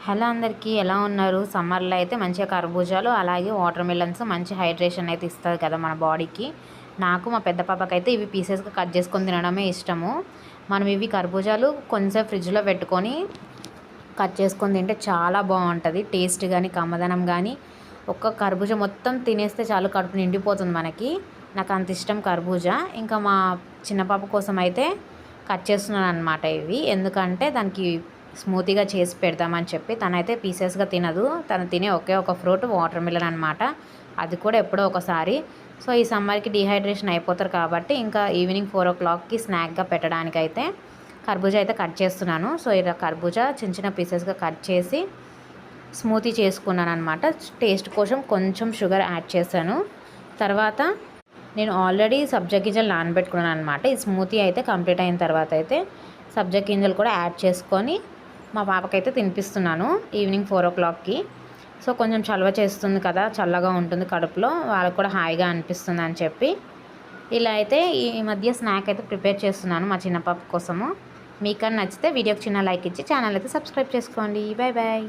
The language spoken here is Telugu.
హలో అందరికీ, ఎలా ఉన్నారు? సమ్మర్లో అయితే మంచిగా కర్బూజాలు అలాగే వాటర్ మిలన్స్ మంచి హైడ్రేషన్ అయితే ఇస్తుంది కదా మన బాడీకి. నాకు మా పెద్ద పాపకైతే ఇవి పీసెస్గా కట్ చేసుకొని తినడమే ఇష్టము. మనం ఇవి కర్బూజాలు కొంచెం ఫ్రిడ్జ్లో పెట్టుకొని కట్ చేసుకొని తింటే చాలా బాగుంటుంది. టేస్ట్ కానీ కమ్మదనం కానీ ఒక్క కర్బూజా మొత్తం తినేస్తే చాలు, కడుపు నిండిపోతుంది మనకి. నాకు అంత ఇష్టం కర్బూజా. ఇంకా మా చిన్న పాప కోసం అయితే కట్ చేస్తున్నాను అనమాట ఇవి. ఎందుకంటే దానికి స్మూతీగా చేసి పెడదామని చెప్పి. తనైతే పీసెస్గా తినదు. తను తినే ఒకే ఒక ఫ్రూట్ వాటర్ మిలన్ అనమాట. అది కూడా ఎప్పుడో ఒకసారి. సో ఈ సమ్మర్కి డీహైడ్రేషన్ అయిపోతారు కాబట్టి ఇంకా ఈవినింగ్ 4 o'clockకి స్నాక్గా పెట్టడానికైతే కర్బూజా అయితే కట్ చేస్తున్నాను. సో ఇలా కర్బూజా చిన్న చిన్న పీసెస్గా కట్ చేసి స్మూతీ చేసుకున్నాను అనమాట. టేస్ట్ కోసం కొంచెం షుగర్ యాడ్ చేశాను. తర్వాత నేను ఆల్రెడీ సబ్జా గింజలు నానబెట్టుకున్నాను అనమాట. ఈ స్మూతీ అయితే కంప్లీట్ అయిన తర్వాత అయితే సబ్జా గింజలు కూడా యాడ్ చేసుకొని మా పాపకైతే తినిపిస్తున్నాను ఈవినింగ్ 4 o'clockకి. సో కొంచెం చలవ చేస్తుంది కదా, చల్లగా ఉంటుంది కడుపులో, వాళ్ళకు కూడా హాయిగా అనిపిస్తుంది అని చెప్పి ఇలా అయితే ఈ మధ్య స్నాక్ అయితే ప్రిపేర్ చేస్తున్నాను మా చిన్న పాప కోసము. మీకు నచ్చితే వీడియోకి చిన్న లైక్ ఇచ్చి ఛానల్ అయితే సబ్స్క్రైబ్ చేసుకోండి. Bye bye.